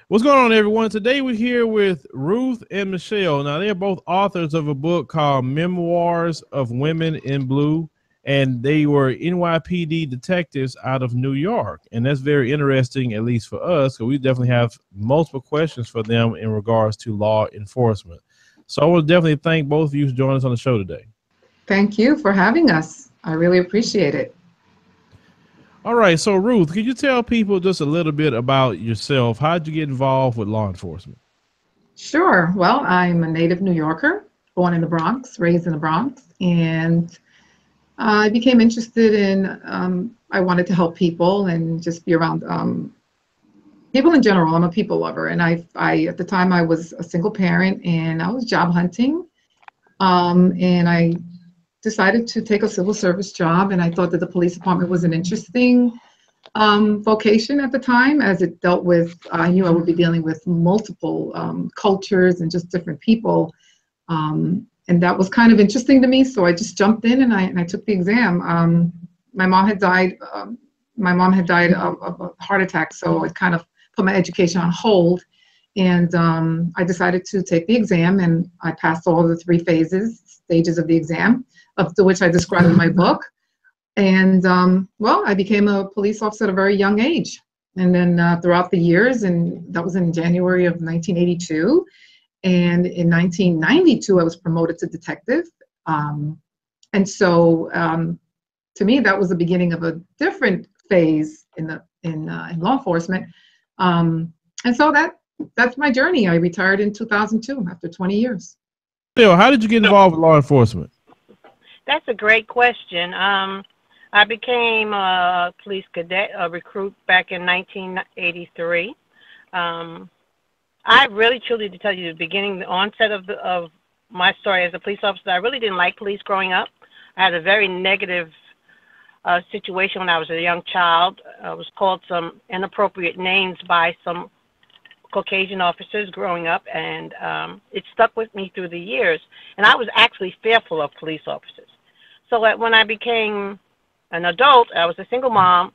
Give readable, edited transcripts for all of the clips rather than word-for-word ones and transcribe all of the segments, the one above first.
What's going on, everyone? Today we're here with Ruth and Michelle. Now, they're both authors of a book called Memoirs of Women in Blue, and they were NYPD detectives out of New York. And that's very interesting, at least for us, because we definitely have multiple questions for them in regards to law enforcement. So I want to definitely thank both of you for joining us on the show today. Thank you for having us. I really appreciate it. All right, so Ruth, could you tell people just a little bit about yourself? How did you get involved with law enforcement? Sure. Well, I'm a native New Yorker, born in the Bronx, raised in the Bronx, and I became interested in, I wanted to help people and just be around people in general. I'm a people lover, and at the time, I was a single parent, and I was job hunting, and I decided to take a civil service job, and I thought that the police department was an interesting vocation at the time, as it dealt with, I knew I would be dealing with multiple cultures and just different people. And that was kind of interesting to me. So I just jumped in and I took the exam. My mom had died. My mom had died of a heart attack. So I kind of put my education on hold. And I decided to take the exam, and I passed all the stages of the exam, of which I described in my book. And well, I became a police officer at a very young age. And then throughout the years, and that was in January of 1982. And in 1992, I was promoted to detective. And so to me, that was the beginning of a different phase in law enforcement. And so that's my journey. I retired in 2002 after 20 years. Bill, how did you get involved with law enforcement? That's a great question. I became a police cadet, a recruit back in 1983. I really, truly, to tell you the beginning, the onset of my story as a police officer, I really didn't like police growing up. I had a very negative situation when I was a young child. I was called some inappropriate names by some Caucasian officers growing up, and it stuck with me through the years. And I was actually fearful of police officers. So when I became an adult, I was a single mom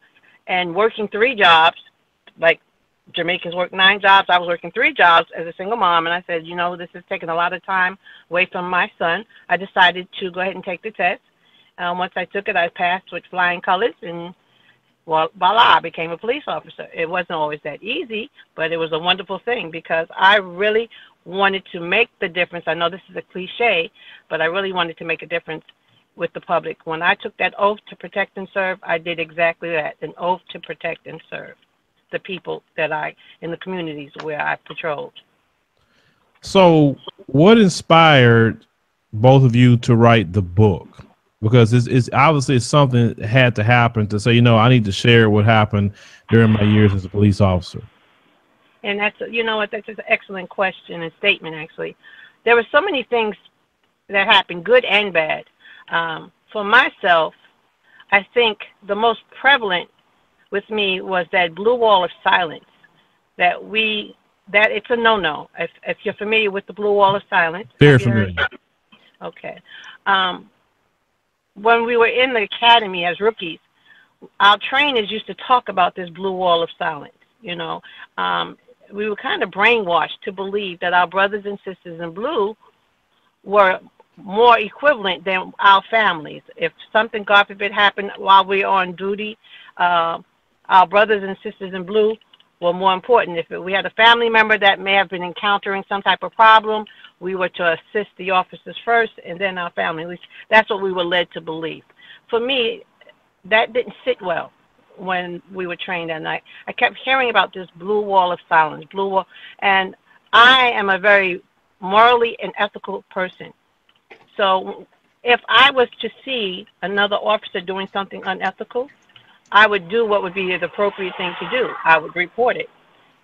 and working 3 jobs, like Jamaicans work 9 jobs. I was working 3 jobs as a single mom, and I said, you know, this is taking a lot of time away from my son. I decided to go ahead and take the test. Once I took it, I passed with flying colors, and well, voila, I became a police officer. It wasn't always that easy, but it was a wonderful thing because I really wanted to make the difference. I know this is a cliche, but I really wanted to make a difference with the public. When I took that oath to protect and serve, I did exactly that, an oath to protect and serve the people in the communities where I patrolled. So what inspired both of you to write the book? Because it's obviously something that had to happen to say, you know, I need to share what happened during my years as a police officer. And that's, you know what, that's an excellent question and statement, actually. There were so many things that happened, good and bad. For myself, I think the most prevalent with me was that blue wall of silence, that it's a no-no. If you're familiar with the blue wall of silence. Very familiar. Okay. When we were in the academy as rookies, our trainers used to talk about this blue wall of silence. You know, we were kind of brainwashed to believe that our brothers and sisters in blue were more equivalent than our families. If something, God forbid, happened while we were on duty, our brothers and sisters in blue were more important. If we had a family member that may have been encountering some type of problem, we were to assist the officers first and then our family. At least that's what we were led to believe. For me, that didn't sit well when we were trained that night. I kept hearing about this blue wall of silence, blue wall, and I am a very morally and ethical person. So if I was to see another officer doing something unethical, I would do what would be the appropriate thing to do. I would report it.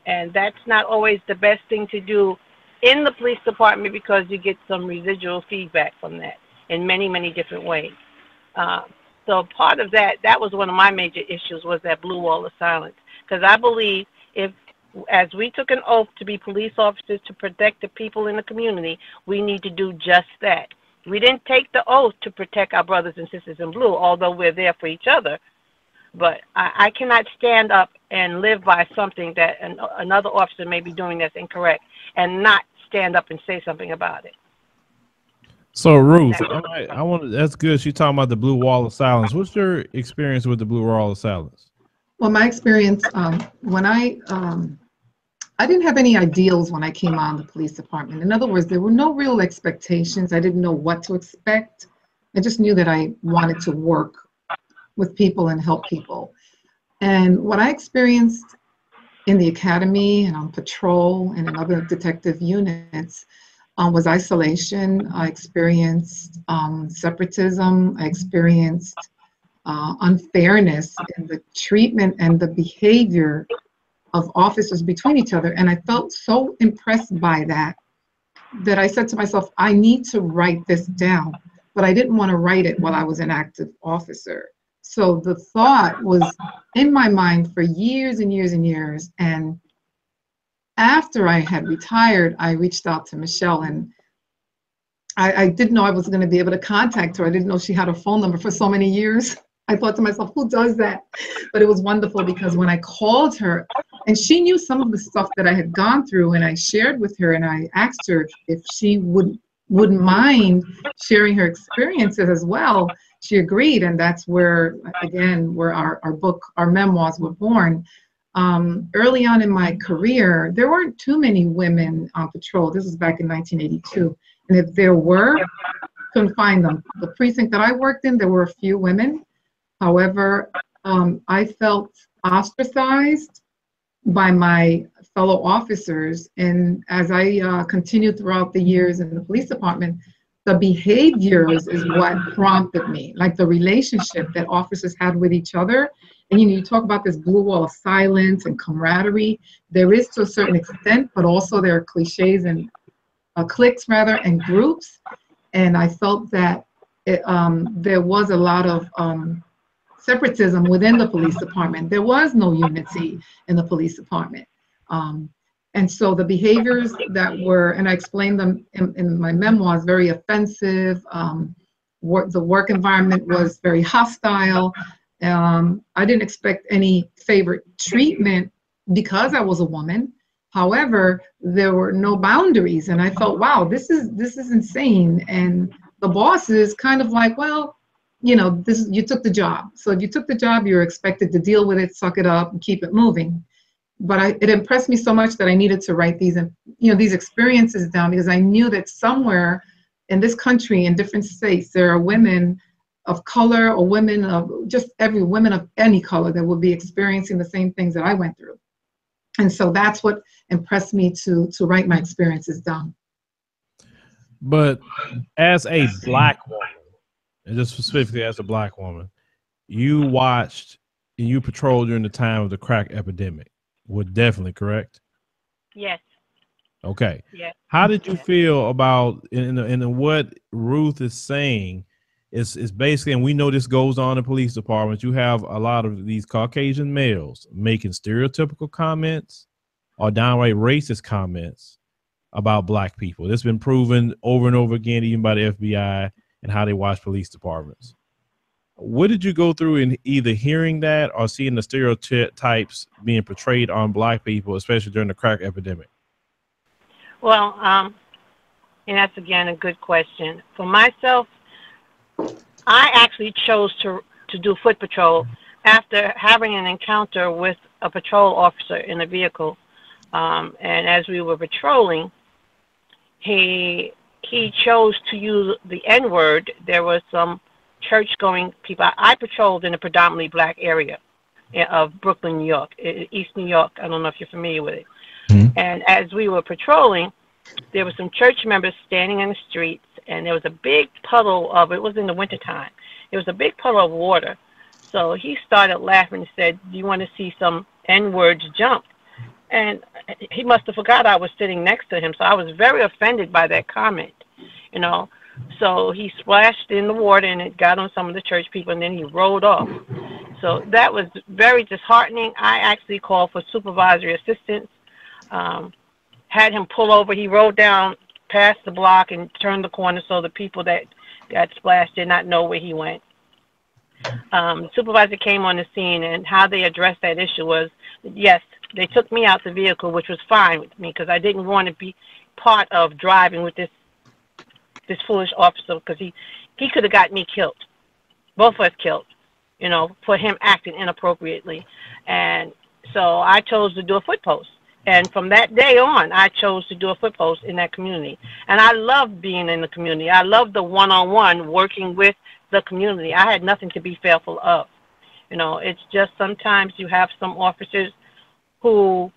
And that's not always the best thing to do in the police department because you get some residual feedback from that in many, many different ways. So part of that was one of my major issues, was that blue wall of silence. Because I believe as we took an oath to be police officers to protect the people in the community, we need to do just that. We didn't take the oath to protect our brothers and sisters in blue, although we're there for each other. But I cannot stand up and live by something that another officer may be doing that's incorrect, and not stand up and say something about it. So Ruth, I want that's good. She's talking about the blue wall of silence. What's your experience with the blue wall of silence? Well, my experience when I didn't have any ideals when I came on the police department. In other words, there were no real expectations. I didn't know what to expect. I just knew that I wanted to work with people and help people. And what I experienced in the academy and on patrol and in other detective units was isolation. I experienced separatism. I experienced unfairness in the treatment and the behavior of officers between each other. And I felt so impressed by that I said to myself, I need to write this down. But I didn't want to write it while I was an active officer. So the thought was in my mind for years and years and years. And after I had retired, I reached out to Michelle, and I didn't know I was going to be able to contact her. I didn't know she had a phone number for so many years. I thought to myself, who does that? But it was wonderful because when I called her, and she knew some of the stuff that I had gone through, and I shared with her, and I asked her if she wouldn't mind sharing her experiences as well. She agreed, and that's where, again, where our book, our memoirs were born. Early on in my career, there weren't too many women on patrol. This was back in 1982. And if there were, couldn't find them. The precinct that I worked in, there were a few women. However, I felt ostracized by my fellow officers. And as I continued throughout the years in the police department, the behaviors is what prompted me, like the relationship that officers had with each other. And you talk about this blue wall of silence and camaraderie. There is to a certain extent, but also there are cliches and cliques rather, and groups. And I felt that there was a lot of separatism within the police department. There was no unity in the police department. And so the behaviors that were, and I explained them in my memoirs, very offensive. The work environment was very hostile. I didn't expect any favorite treatment because I was a woman. However, there were no boundaries, and I felt, wow, this is insane. And the boss is kind of like, well, you took the job. So if you took the job, you're expected to deal with it, suck it up, and keep it moving. But it impressed me so much that I needed to write these experiences down, because I knew that somewhere in this country, in different states, there are women of color or women of women of any color that will be experiencing the same things that I went through. And so that's what impressed me to write my experiences down. But as a Black woman, and just specifically as a Black woman, you watched and you patrolled during the time of the crack epidemic. Would definitely correct? Yes. Okay. Yes. How did you feel about in what Ruth is saying is basically, and we know this goes on in police departments, you have a lot of these Caucasian males making stereotypical comments or downright racist comments about Black people. This has been proven over and over again, even by the FBI and how they watch police departments. What did you go through in either hearing that or seeing the stereotypes being portrayed on Black people, especially during the crack epidemic? Well, and that's again a good question. For myself, I actually chose to do foot patrol after having an encounter with a patrol officer in a vehicle. And as we were patrolling, he chose to use the N-word. There was some church-going people. I patrolled in a predominantly Black area of Brooklyn, New York, East New York. I don't know if you're familiar with it. Mm-hmm. And as we were patrolling, there were some church members standing in the streets, and there was a big puddle of, it was in the wintertime, it was a big puddle of water. So he started laughing and said, do you want to see some N-words jump? And he must have forgot I was sitting next to him. So I was very offended by that comment, So he splashed in the water, and it got on some of the church people, and then he rolled off. So that was very disheartening. I actually called for supervisory assistance, had him pull over. He rode down past the block and turned the corner so the people that got splashed did not know where he went. The supervisor came on the scene, and how they addressed that issue was, yes, they took me out the vehicle, which was fine with me because I didn't want to be part of driving with this foolish officer, because he could have got me killed, both of us killed, you know, for him acting inappropriately. And so I chose to do a foot post. And from that day on, I chose to do a foot post in that community. And I love being in the community. I love the one-on-one working with the community. I had nothing to be fearful of. You know, it's just sometimes you have some officers who,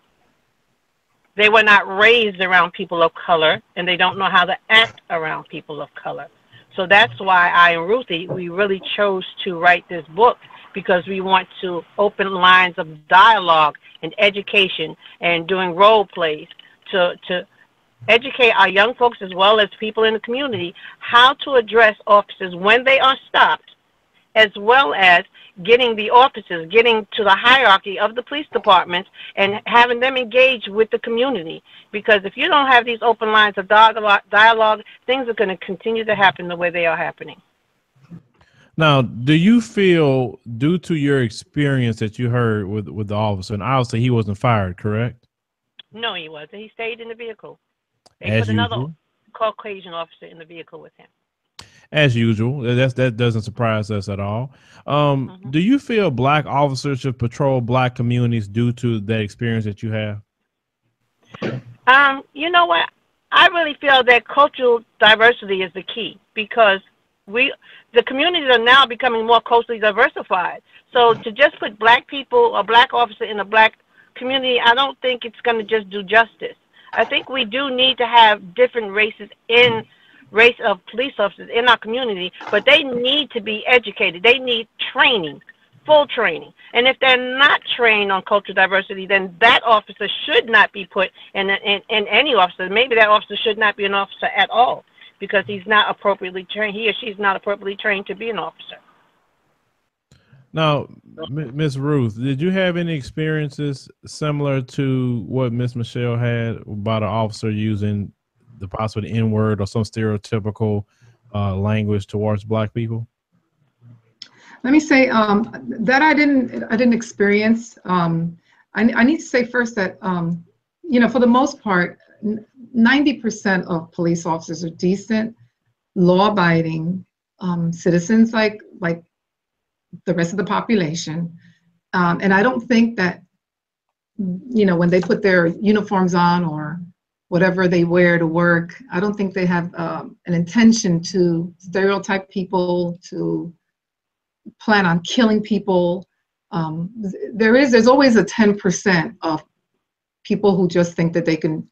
they were not raised around people of color, and they don't know how to act around people of color. So that's why I and Ruthie, we really chose to write this book, because we want to open lines of dialogue and education and doing role plays to educate our young folks as well as people in the community how to address officers when they are stopped, as well as getting the officers, getting to the hierarchy of the police departments and having them engage with the community. Because if you don't have these open lines of dialogue, things are going to continue to happen the way they are happening. Now, do you feel, due to your experience that you heard with the officer, and obviously he wasn't fired, correct? No, he wasn't. He stayed in the vehicle. They As put another usual? Caucasian officer in the vehicle with him. As usual. That doesn't surprise us at all. Do you feel black officers should patrol black communities due to that experience that you have? You know what? I really feel that cultural diversity is the key, because the communities are now becoming more culturally diversified. So to just put black people, a black officer in a black community, I don't think it's going to just do justice. I think we do need to have different race of police officers in our community, but they need to be educated. They need training, full training. And if they're not trained on cultural diversity, then that officer should not be put in any officer. Maybe that officer should not be an officer at all, because he's not appropriately trained. He or she's not appropriately trained to be an officer. Now, Miss Ruth, did you have any experiences similar to what Miss Michelle had about an officer using the possible N-word or some stereotypical language towards black people? Let me say that I didn't experience. I need to say first that you know, for the most part, 90% of police officers are decent, law-abiding citizens like the rest of the population. And I don't think that, you know, when they put their uniforms on or whatever they wear to work, I don't think they have an intention to stereotype people, to plan on killing people. There's always a 10% of people who just think that they can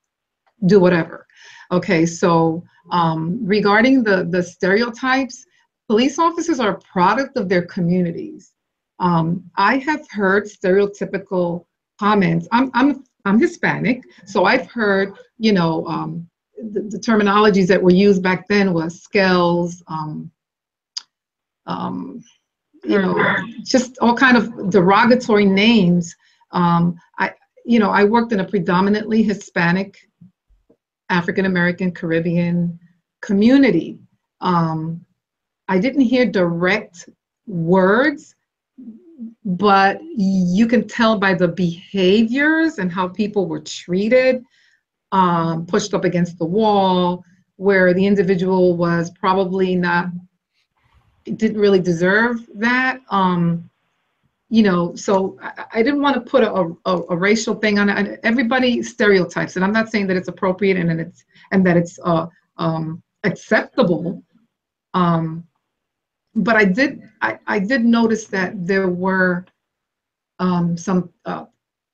do whatever. Okay, so regarding the stereotypes, police officers are a product of their communities. I have heard stereotypical comments. I'm Hispanic, so I've heard, you know, the terminologies that were used back then was skills, you know, just all kind of derogatory names. I worked in a predominantly Hispanic, African American, Caribbean community. I didn't hear direct words, but you can tell by the behaviors and how people were treated, pushed up against the wall, where the individual was probably didn't really deserve that. You know, so I didn't want to put a racial thing on it. Everybody stereotypes, and I'm not saying that it's appropriate and that it's acceptable. But I did notice that there were some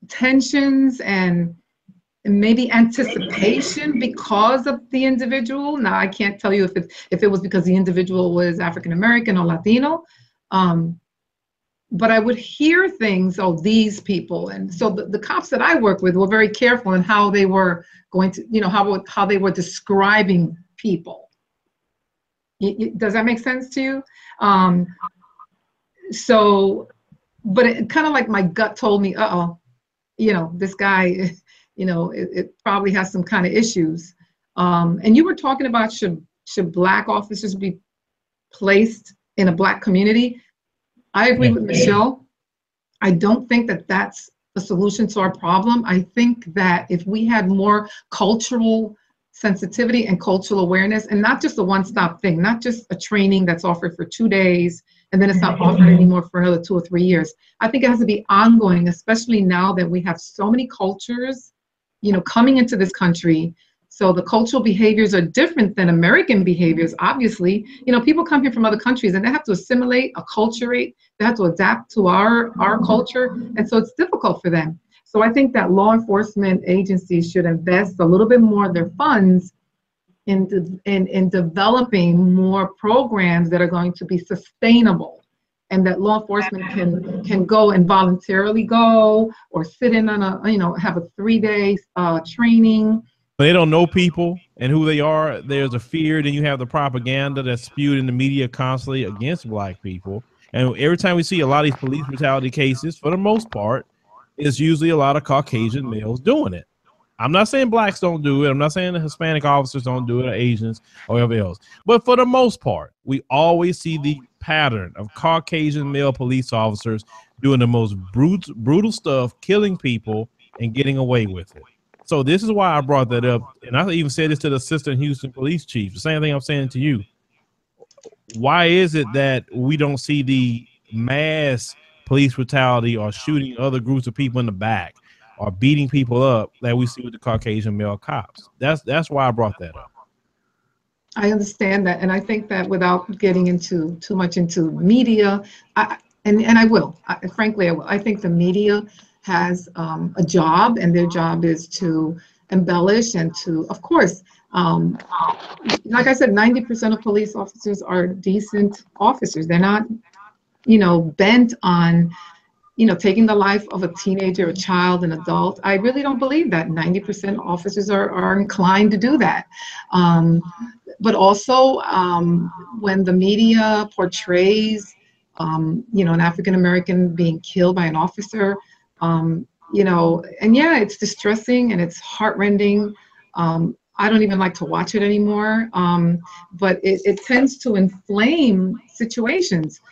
tensions and maybe anticipation because of the individual. Now, I can't tell you if it was because the individual was African American or Latino, but I would hear things, oh, these people. And so the cops that I work with were very careful in how they were going to, you know, how they were describing people. Does that make sense to you? So, but it kind of like my gut told me, you know, this guy, you know, it probably has some kind of issues. And you were talking about should black officers be placed in a black community? I agree with Michelle. I don't think that that's the solution to our problem. I think that if we had more cultural sensitivity and cultural awareness, and not just a one-stop thing, not just a training that's offered for 2 days and then it's not offered anymore for another 2 or 3 years. I think it has to be ongoing, especially now that we have so many cultures, coming into this country. So the cultural behaviors are different than American behaviors, obviously. People come here from other countries and they have to assimilate, acculturate, they have to adapt to our culture. And so it's difficult for them. So I think that law enforcement agencies should invest a little bit more of their funds in developing more programs that are going to be sustainable, and that law enforcement can go and voluntarily go or sit in on have a 3-day training. They don't know people and who they are. There's a fear. Then you have the propaganda that's spewed in the media constantly against Black people. And every time we see a lot of these police brutality cases, for the most part, it's usually a lot of Caucasian males doing it. I'm not saying Blacks don't do it. I'm not saying the Hispanic officers don't do it, or Asians, or whatever else. But for the most part, we always see the pattern of Caucasian male police officers doing the most brutal stuff, killing people and getting away with it. So this is why I brought that up. And I even said this to the Assistant Houston Police Chief. The same thing I'm saying to you. Why is it that we don't see the mass police brutality or shooting other groups of people in the back or beating people up that we see with the Caucasian male cops? That's why I brought that up. I understand that. And I think that without getting into too much into media, frankly, I will. I think the media has a job, and their job is to embellish and to, of course, like I said, 90% of police officers are decent officers. They're not, bent on, taking the life of a teenager, a child, an adult. I really don't believe that 90% officers are inclined to do that. But also, when the media portrays, an African-American being killed by an officer, and yeah, it's distressing and it's heartrending. I don't even like to watch it anymore, but it tends to inflame situations.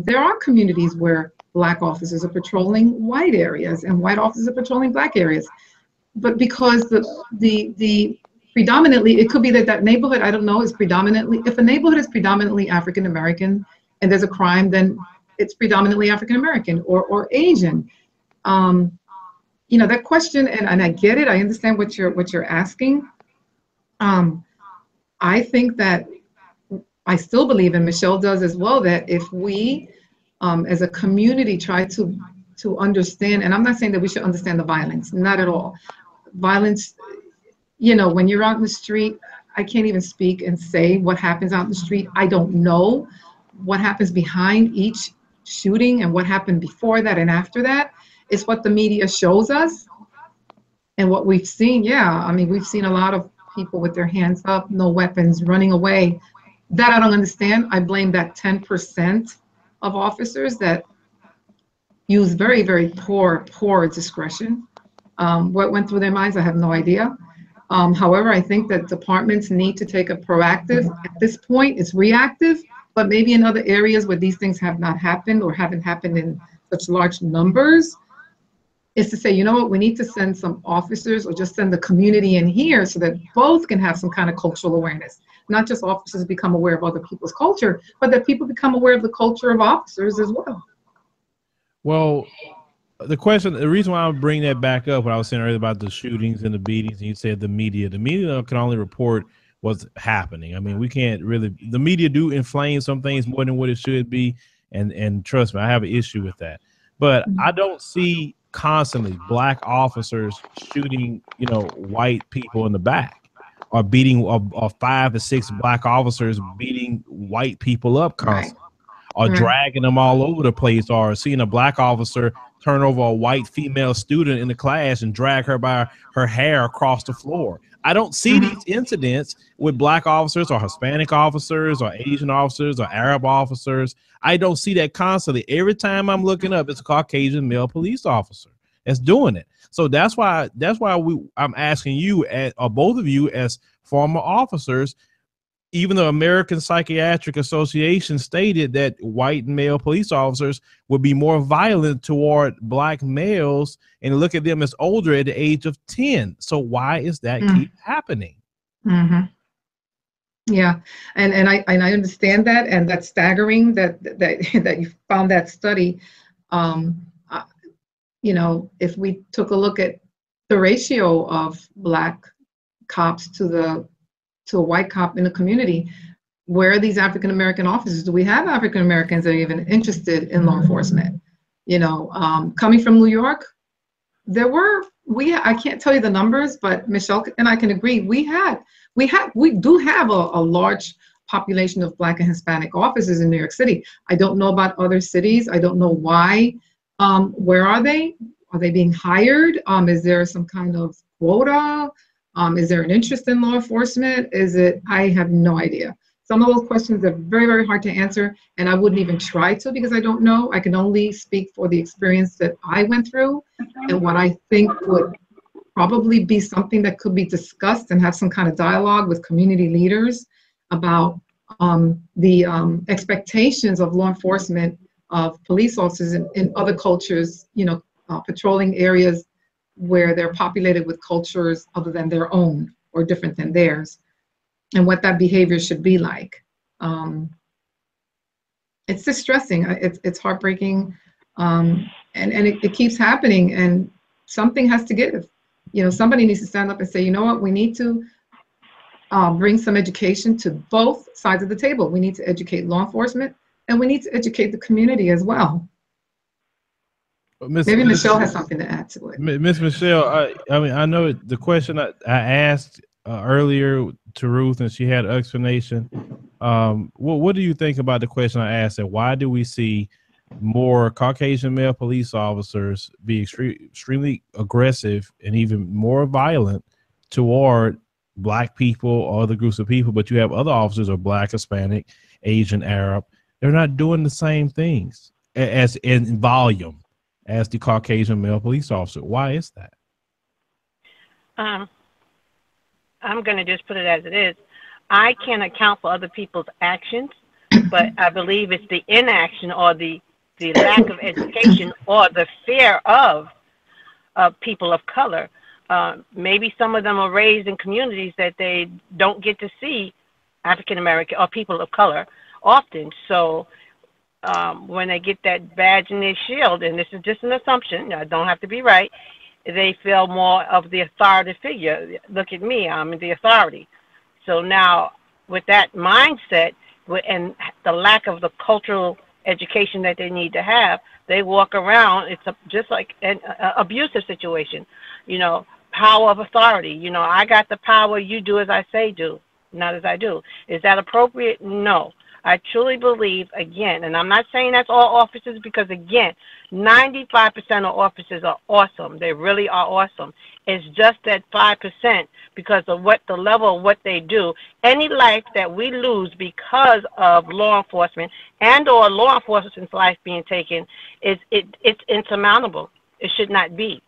There are communities where Black officers are patrolling white areas and white officers are patrolling Black areas. But because the predominantly, it could be that neighborhood, I don't know, is predominantly, if a neighborhood is predominantly African-American and there's a crime, then it's predominantly African-American or Asian. That question, and I get it, I understand what you're asking. I think that I still believe, and Michelle does as well, that if we as a community try to understand, and I'm not saying that we should understand the violence, not at all. Violence, when you're out in the street, I can't even speak and say what happens out in the street. I don't know what happens behind each shooting and what happened before that and after that. It's what the media shows us and what we've seen. Yeah, I mean, we've seen a lot of people with their hands up, no weapons, running away. That I don't understand. I blame that 10% of officers that use very, very poor discretion. What went through their minds, I have no idea. However, I think that departments need to take a proactive, at this point, it's reactive, but maybe in other areas where these things have not happened or haven't happened in such large numbers, is to say, you know what, we need to send some officers or just send the community in here so that both can have some kind of cultural awareness. Not just officers become aware of other people's culture, but that people become aware of the culture of officers as well. Well, the reason why I bring that back up, what I was saying earlier about the shootings and the beatings, and you said the media can only report what's happening. I mean, we can't really, the media do inflame some things more than what it should be. And trust me, I have an issue with that. But I don't see constantly Black officers shooting, white people in the back, or beating, or 5 to 6 Black officers beating white people up constantly, or dragging them all over the place, or seeing a Black officer turn over a white female student in the class and drag her by her hair across the floor. I don't see these incidents with Black officers or Hispanic officers or Asian officers or Arab officers. I don't see that constantly. Every time I'm looking up, it's a Caucasian male police officer that's doing it. So that's why I'm asking you, or both of you as former officers, even the American Psychiatric Association stated that white male police officers would be more violent toward black males and look at them as older at the age of 10. So why is that keep happening? Yeah, and I understand that, and that's staggering that you found that study. You know, if we took a look at the ratio of black cops to a white cop in the community, where are these African American officers? Do we have African Americans that are even interested in law enforcement? You know, coming from New York, I can't tell you the numbers, but Michelle and I can agree, we do have a large population of Black and Hispanic officers in New York City. I don't know about other cities. I don't know why. Where are they? Are they being hired? Is there some kind of quota? Is there an interest in law enforcement? I have no idea. Some of those questions are very, very hard to answer, and I wouldn't even try to because I don't know. I can only speak for the experience that I went through and what I think would probably be something that could be discussed and have some kind of dialogue with community leaders about the expectations of law enforcement, of police officers in other cultures, you know, patrolling areas where they're populated with cultures other than their own or different than theirs, and what that behavior should be like. It's distressing, it's heartbreaking, and it keeps happening, and something has to give. You know, somebody needs to stand up and say, you know what, we need to bring some education to both sides of the table. We need to educate law enforcement, and we need to educate the community as well. Maybe Michelle has something to add to it. Miss Michelle, I mean, I know the question I asked earlier to Ruth, and she had an explanation. What do you think about the question I asked? That why do we see more Caucasian male police officers be extremely aggressive and even more violent toward Black people or other groups of people, but you have other officers of Black, Hispanic, Asian, Arab? They're not doing the same things as in volume as the Caucasian male police officer. Why is that? I'm going to just put it as it is. I can't account for other people's actions, but I believe it's the inaction or the lack of education or the fear of people of color. Maybe some of them are raised in communities that they don't get to see African American or people of color often. So when they get that badge in their shield, and this is just an assumption, I don't have to be right, they feel more of the authority figure. Look at me, I'm the authority. So now with that mindset and the lack of the cultural education that they need to have, they walk around, it's just like an abusive situation, you know, power of authority. You know, I got the power, you do as I say do, not as I do. Is that appropriate? No. I truly believe, again, and I'm not saying that's all officers, because again, 95% of officers are awesome. They really are awesome. It's just that 5% because of what the level of what they do. Any life that we lose because of law enforcement and or law enforcement's life being taken, it's insurmountable. It should not be.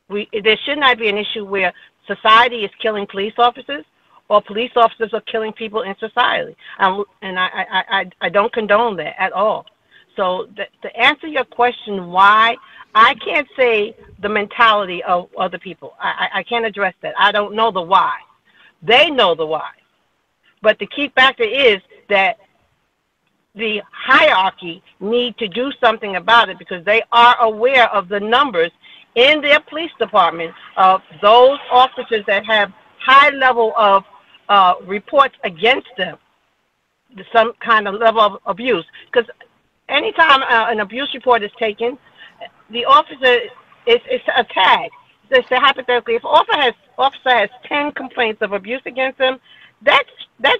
There should not be an issue where society is killing police officers or police officers are killing people in society. And I don't condone that at all. So to answer your question, why, I can't say the mentality of other people. I can't address that. I don't know the why. They know the why. But the key factor is that the hierarchy need to do something about it, because they are aware of the numbers in their police department of those officers that have high level of reports against them, some kind of level of abuse. Because anytime an abuse report is taken, the officer is a tag. So hypothetically, if an officer has 10 complaints of abuse against them, that's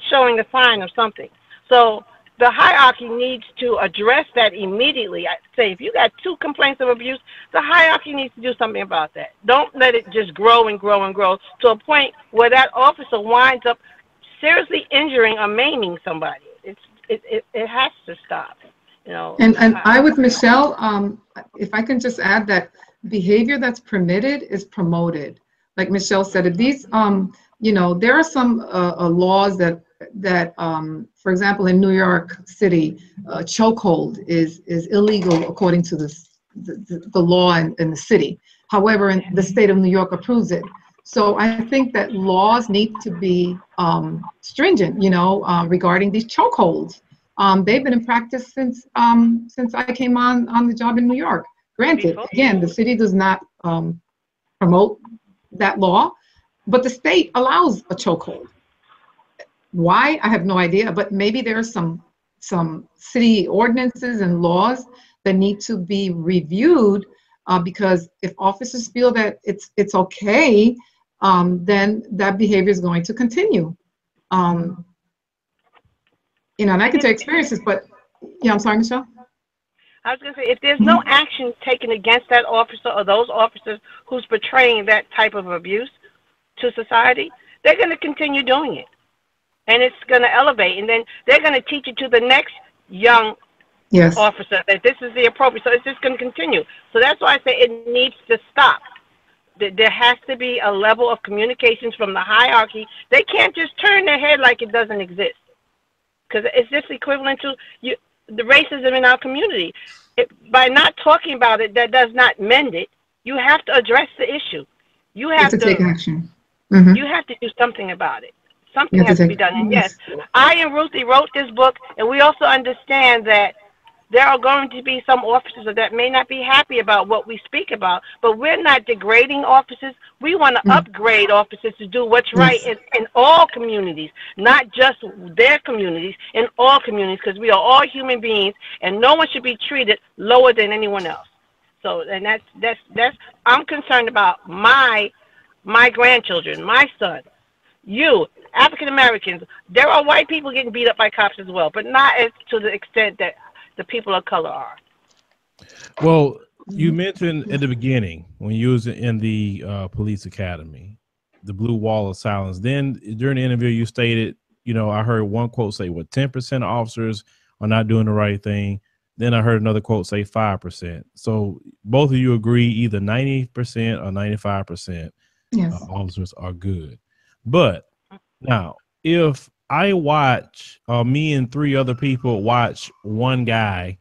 showing a sign of something. So the hierarchy needs to address that immediately. I say if you got 2 complaints of abuse, the hierarchy needs to do something about that. Don't let it just grow and grow and grow to a point where that officer winds up seriously injuring or maiming somebody. It has to stop. You know. And I with Michelle, if I can just add that behavior that's permitted is promoted. Like Michelle said, if these, you know, there are some laws that that, for example, in New York City, chokehold is illegal according to the law in the city. However, in the state of New York approves it. So I think that laws need to be stringent, regarding these chokeholds. They've been in practice since I came on the job in New York. Granted, again, the city does not promote that law, but the state allows a chokehold. Why? I have no idea, but maybe there are some city ordinances and laws that need to be reviewed, because if officers feel that it's okay, then that behavior is going to continue. And I can tell experiences, but I'm sorry, Michelle. I was going to say, if there's no action taken against that officer or those officers who's portraying that type of abuse to society, they're going to continue doing it. And it's going to elevate, and then they're going to teach it to the next young officer that this is the appropriate. So it's just going to continue. So that's why I say it needs to stop. There has to be a level of communications from the hierarchy. They can't just turn their head like it doesn't exist, because it's just equivalent to the racism in our community. By not talking about it, that does not mend it. You have to address the issue. You have to take action. You have to do something about it. Something has to be done. And yes, I and Ruthie wrote this book, and we also understand that there are going to be some officers that may not be happy about what we speak about, but we're not degrading officers. We want to upgrade officers to do what's right in all communities, not just their communities, in all communities, because we are all human beings, and no one should be treated lower than anyone else. So, and that's I'm concerned about my grandchildren, my son, you, African Americans. There are white people getting beat up by cops as well, but not as to the extent that the people of color are. Well, you mentioned at the beginning when you was in the police academy, the blue wall of silence. Then during the interview, you stated, I heard one quote say, 10% of officers are not doing the right thing. Then I heard another quote say 5%. So both of you agree either 90% or 95% officers are good. But now, if I watch, me and 3 other people watch one guy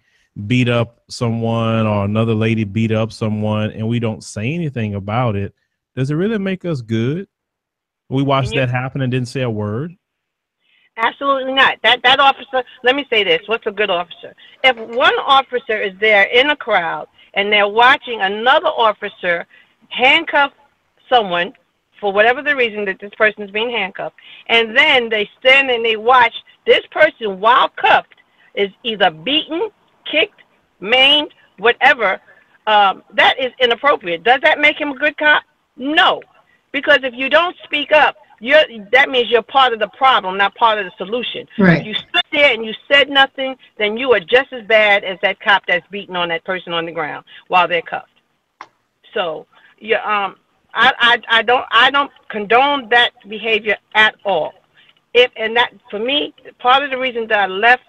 beat up someone or another lady beat up someone, and we don't say anything about it, does it really make us good? We watched that happen and didn't say a word? Absolutely not. That officer, let me say this, what's a good officer? If one officer is there in a crowd and they're watching another officer handcuff someone for whatever the reason that this person is being handcuffed, and then they stand and they watch this person while cuffed is either beaten, kicked, maimed, whatever, that is inappropriate. Does that make him a good cop? No, because if you don't speak up, that means you're part of the problem, not part of the solution. Right. If you stood there and you said nothing, then you are just as bad as that cop that's beating on that person on the ground while they're cuffed. So, I don't condone that behavior at all. And that, for me, part of the reason that I left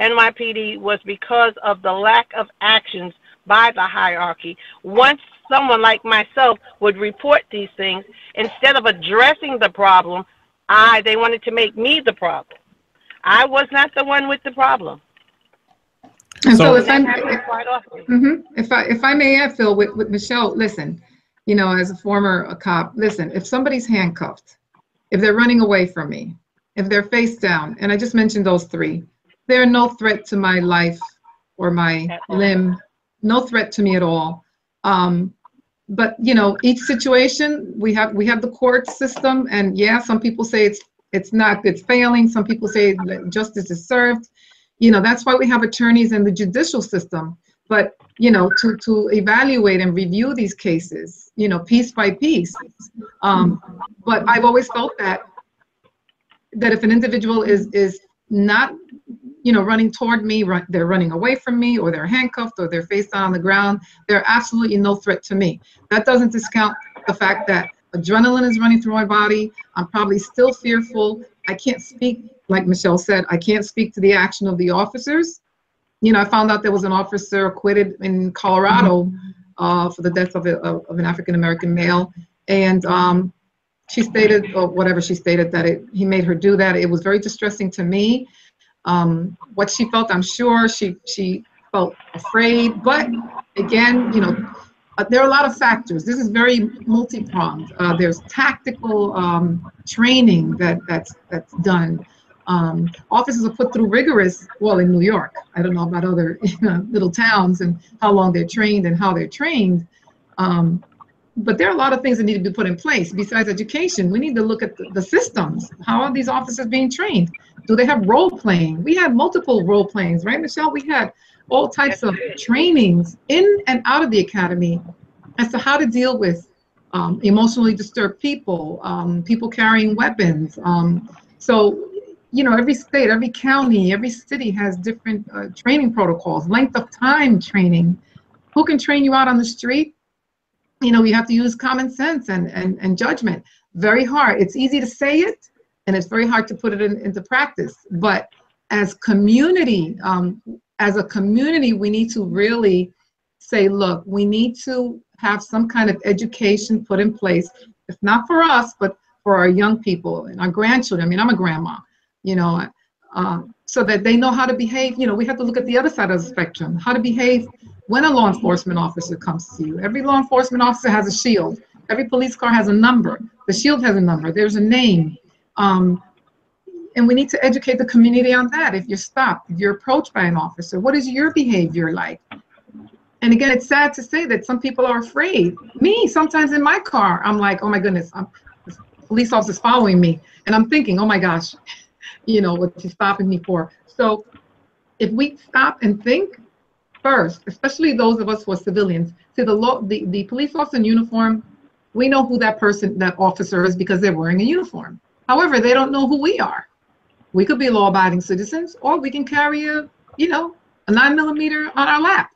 NYPD was because of the lack of actions by the hierarchy. Once someone like myself would report these things, instead of addressing the problem, they wanted to make me the problem. I was not the one with the problem. And so if I may add, Phil, with Michelle, listen, as a former cop, listen, if somebody's handcuffed, if they're running away from me, if they're face down, and I just mentioned those 3, they're no threat to my life or my limb, no threat to me at all. But each situation, we have the court system, and some people say it's failing. Some people say that justice is served. That's why we have attorneys in the judicial system. But to evaluate and review these cases, piece by piece. But I've always felt that if an individual is not running toward me, they're running away from me, or they're handcuffed, or they're face down on the ground, they're absolutely no threat to me. That doesn't discount the fact that adrenaline is running through my body. I'm probably still fearful. I can't speak, like Michelle said, I can't speak to the action of the officers. I found out there was an officer acquitted in Colorado for the death of an African-American male. And she stated, or whatever she stated, that he made her do that. It was very distressing to me. What she felt, I'm sure she felt afraid, but again, you know, there are a lot of factors. This is very multi-pronged. There's tactical training that's done. Officers are put through rigorous, well, in New York, I don't know about other little towns and how long they're trained and how they're trained. But there are a lot of things that need to be put in place. Besides education, we need to look at the systems. How are these officers being trained? Do they have role playing? We had multiple role playings, right, Michelle? We had all types of trainings in and out of the academy as to how to deal with emotionally disturbed people, people carrying weapons. So, you know, every state, every county, every city has different training protocols, length of time training. Who can train you out on the street? You know, you have to use common sense and judgment. Very hard. It's easy to say it, and it's very hard to put it into practice. But as community, as a community, we need to really say, look, we need to have some kind of education put in place, if not for us, but for our young people and our grandchildren. I mean, I'm a grandma, you know, so that they know how to behave. You know, we have to look at the other side of the spectrum, how to behave when a law enforcement officer comes to you. Every law enforcement officer has a shield. Every police car has a number. The shield has a number. There's a name. And we need to educate the community on that. If you're stopped, if you're approached by an officer, what is your behavior like? And again, it's sad to say that some people are afraid. Me, sometimes in my car, I'm like, oh my goodness, this police officer's following me. And I'm thinking, oh my gosh, you know, what's he stopping me for? So if we stop and think first, especially those of us who are civilians, see the police officer in uniform, we know who that person, that officer is because they're wearing a uniform. However, they don't know who we are. We could be law-abiding citizens, or we can carry a 9mm on our lap.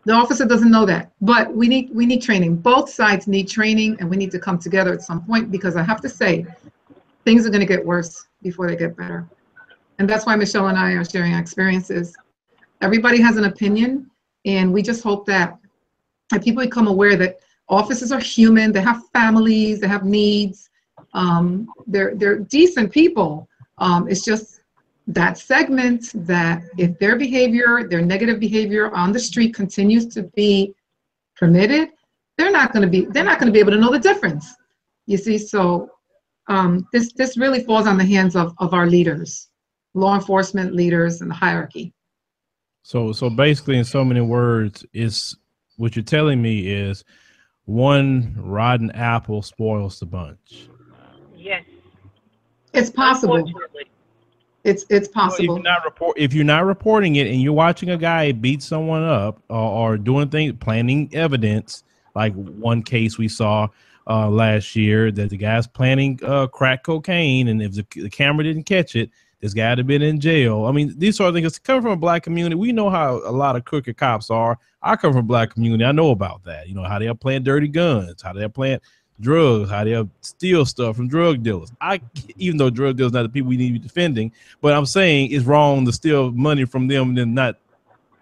The officer doesn't know that, but we need training. Both sides need training, and we need to come together at some point, because I have to say, things are going to get worse before they get better. And that's why Michelle and I are sharing our experiences. Everybody has an opinion, and we just hope that people become aware that officers are human. They have families. They have needs. They're decent people. It's just that segment that if their behavior, their negative behavior on the street continues to be permitted, they're not going to be able to know the difference. You see, so this really falls on the hands of our leaders, law enforcement leaders, and the hierarchy. So basically, in so many words, is what you're telling me is one rotten apple spoils the bunch. Yes. It's possible. It's possible. Well, if you're not reporting it, and you're watching a guy beat someone up or doing things, planting evidence, like one case we saw last year, that the guy's planting crack cocaine, and if the camera didn't catch it, this guy had been in jail. I mean, these sort of things. Coming from a black community, we know how a lot of crooked cops are. I come from a black community. I know about that. You know, how they'll plant dirty guns, how they'll plant drugs, how they'll steal stuff from drug dealers. Even though drug dealers are not the people we need to be defending, but I'm saying it's wrong to steal money from them and then not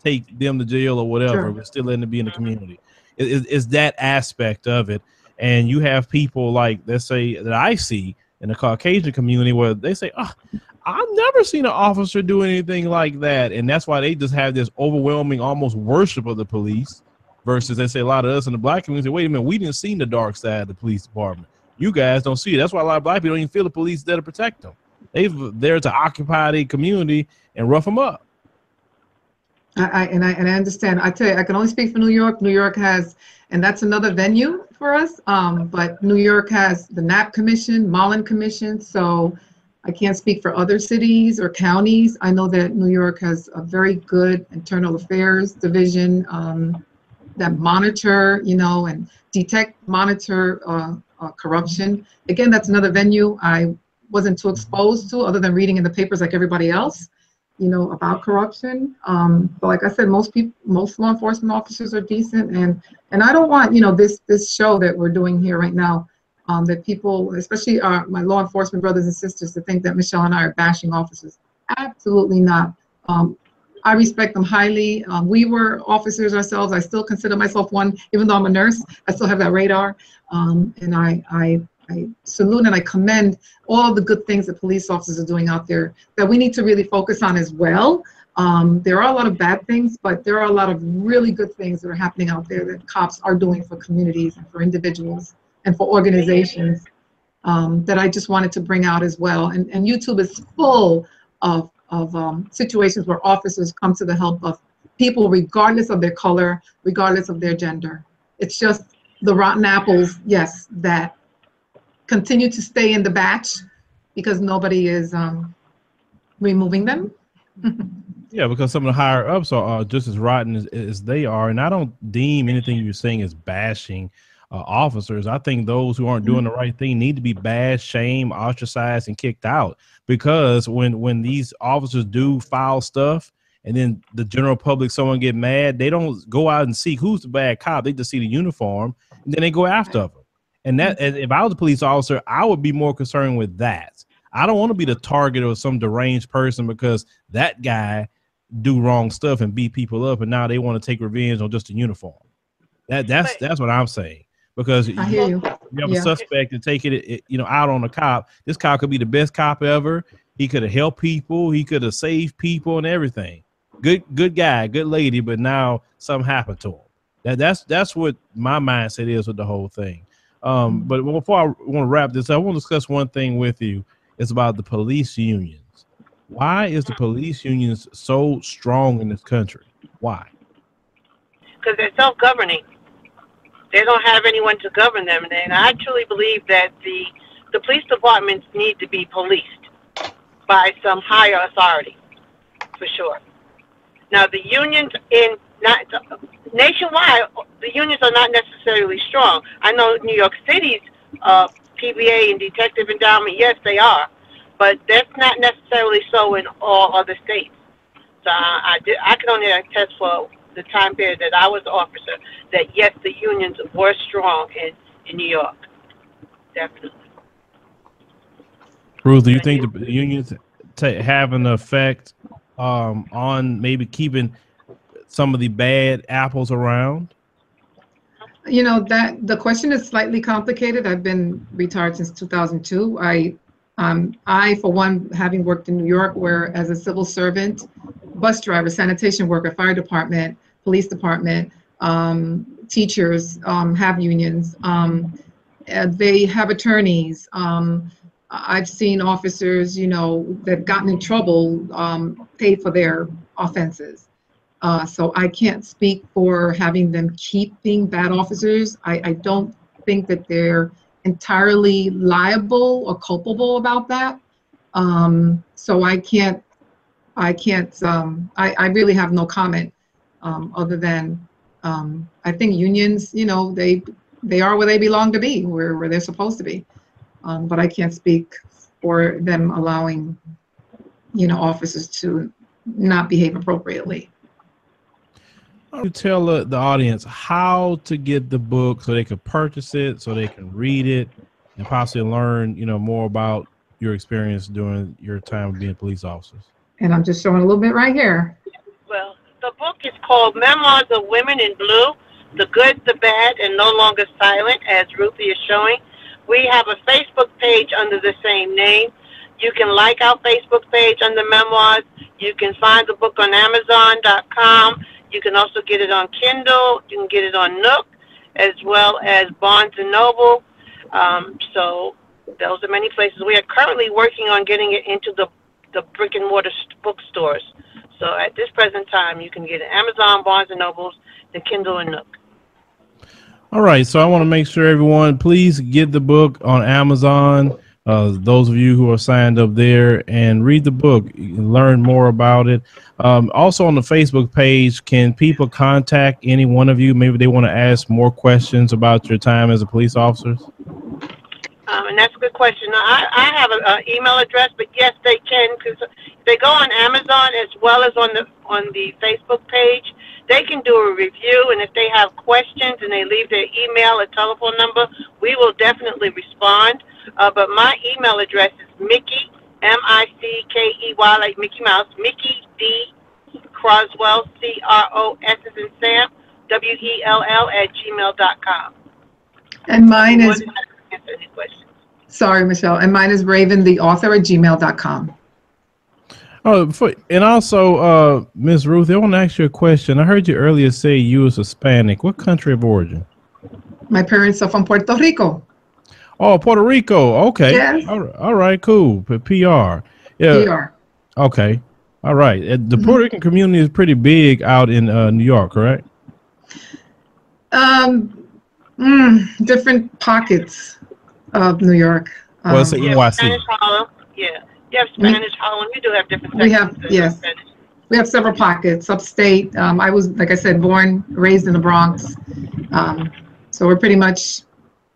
take them to jail or whatever. Sure. We're still letting them be in the community. It's that aspect of it. And you have people like, let's say, that I see in the Caucasian community where they say, oh, I've never seen an officer do anything like that. And that's why they just have this overwhelming, almost worship of the police, versus they say a lot of us in the black community, wait a minute, we didn't see the dark side of the police department. You guys don't see it. That's why a lot of black people don't even feel the police there to protect them. They're there to occupy the community and rough them up. I understand. I tell you, I can only speak for New York. New York has, and that's another venue for us, but New York has the Knapp Commission, Mullen Commission, so I can't speak for other cities or counties. I know that New York has a very good internal affairs division that monitor, and detect, monitor corruption. Again, that's another venue I wasn't too exposed to, other than reading in the papers like everybody else, about corruption. But like I said, most law enforcement officers are decent, and I don't want, this show that we're doing here right now, that people, especially my law enforcement brothers and sisters, to think that Michelle and I are bashing officers. Absolutely not. I respect them highly. We were officers ourselves. I still consider myself one, even though I'm a nurse. I still have that radar, and I salute and I commend all of the good things that police officers are doing out there that we need to really focus on as well. There are a lot of bad things, but there are a lot of really good things that are happening out there that cops are doing for communities and for individuals and for organizations that I just wanted to bring out as well. And YouTube is full of situations where officers come to the help of people regardless of their color, regardless of their gender. It's just the rotten apples, yes, that continue to stay in the batch because nobody is removing them. Yeah, because some of the higher ups are just as rotten as they are. And I don't deem anything you're saying as bashing officers. I think those who aren't doing the right thing need to be bashed, shamed, ostracized, and kicked out. Because when these officers do foul stuff, and then the general public, someone get mad, they don't go out and seek who's the bad cop. They just see the uniform, and then they go after them. And that, and if I was a police officer, I would be more concerned with that. I don't want to be the target of some deranged person because that guy do wrong stuff and beat people up, and now they want to take revenge on just a uniform. That's what I'm saying. Because I hear you. You have a suspect and take it, out on a cop. This cop could be the best cop ever. He could have helped people. He could have saved people and everything. Good guy, good lady, but now something happened to him. That's what my mindset is with the whole thing. But before I want to wrap this up, I want to discuss one thing with you. It's about the police unions. Why is the police unions so strong in this country? Why? Because they're self-governing. They don't have anyone to govern them. And I truly believe that the police departments need to be policed by some higher authority, for sure. Now, the unions nationwide, the unions are not necessarily strong. I know New York City's PBA and Detective Endowment, yes, they are, but that's not necessarily so in all other states. So I can only attest for the time period that I was an officer that, yes, the unions were strong in New York, definitely. Ruth, do you think the unions have an effect on maybe keeping some of the bad apples around? That the question is slightly complicated. I've been retired since 2002. I, for one, having worked in New York, where as a civil servant, bus driver, sanitation worker, fire department, police department, teachers have unions. They have attorneys. I've seen officers, that gotten in trouble, pay for their offenses. So I can't speak for having them keep being bad officers. I don't think that they're entirely liable or culpable about that. So I really have no comment other than I think unions, they are where they belong to be, where they're supposed to be. But I can't speak for them allowing, officers to not behave appropriately. You tell the audience how to get the book so they can purchase it, so they can read it, and possibly learn, more about your experience during your time of being police officers. And I'm just showing a little bit right here. Well, the book is called Memoirs of Women in Blue, The Good, the Bad, and No Longer Silent, as Ruthie is showing. We have a Facebook page under the same name. You can like our Facebook page under Memoirs. You can find the book on Amazon.com. You can also get it on Kindle. You can get it on Nook, as well as Barnes & Noble. So those are many places. We are currently working on getting it into the brick and mortar bookstores. So at this present time, you can get it Amazon, Barnes & Nobles, the Kindle, and Nook. All right, so I want to make sure everyone, please get the book on Amazon. Those of you who are signed up there, and read the book, learn more about it. Also on the Facebook page, can people contact any one of you? Maybe they want to ask more questions about your time as a police officer. And that's a good question. I have an email address, but yes, they can, because they go on Amazon as well as on the Facebook page. They can do a review, and if they have questions and they leave their email or telephone number, we will definitely respond. But my email address is Mickey, M-I-C-K-E-Y, like Mickey Mouse, Mickey D. Croswell, C-R-O-S as in Sam, W-E-L-L @ gmail.com. And mine is answer any questions. Sorry, Michelle. And mine is raventheauthor@gmail.com. Oh, and also, Miss Ruth, I want to ask you a question. I heard you earlier say you was Hispanic. What country of origin? My parents are from Puerto Rico. Oh, Puerto Rico. Okay. Yes. All right, cool. PR. Yeah. PR. Okay. All right. The Puerto Rican community is pretty big out in New York, correct? Different pockets of New York. Well, it's NYC. Spanish Harlem. Yeah. You have Spanish Harlem. We do have different We have, sections yes. Spanish. We have several pockets. Upstate. I was, like I said, born, raised in the Bronx. So we're pretty much,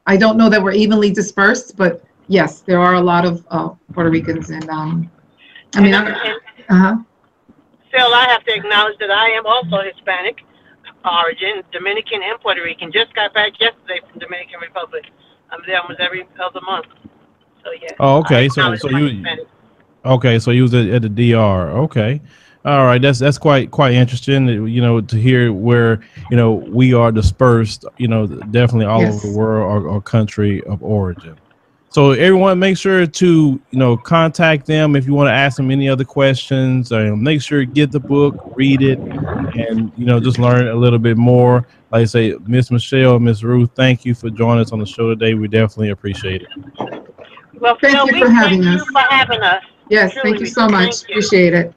I don't know that we're evenly dispersed, but yes, there are a lot of Puerto Ricans. And Phil, I have to acknowledge that I am also Hispanic origin, Dominican and Puerto Rican. Just got back yesterday from Dominican Republic. I'm there almost every other month. So yeah. Oh, okay. So you, okay. So you was at the DR. Okay. All right. That's quite interesting. You know, to hear where we are dispersed. Definitely all over the world or country of origin. So everyone, make sure to contact them if you want to ask them any other questions. Make sure to get the book, read it, and just learn a little bit more. Like I say, Miss Michelle, Miss Ruth, thank you for joining us on the show today. We definitely appreciate it. Well, thank you for having us. Yes, truly, thank you so much. Appreciate it.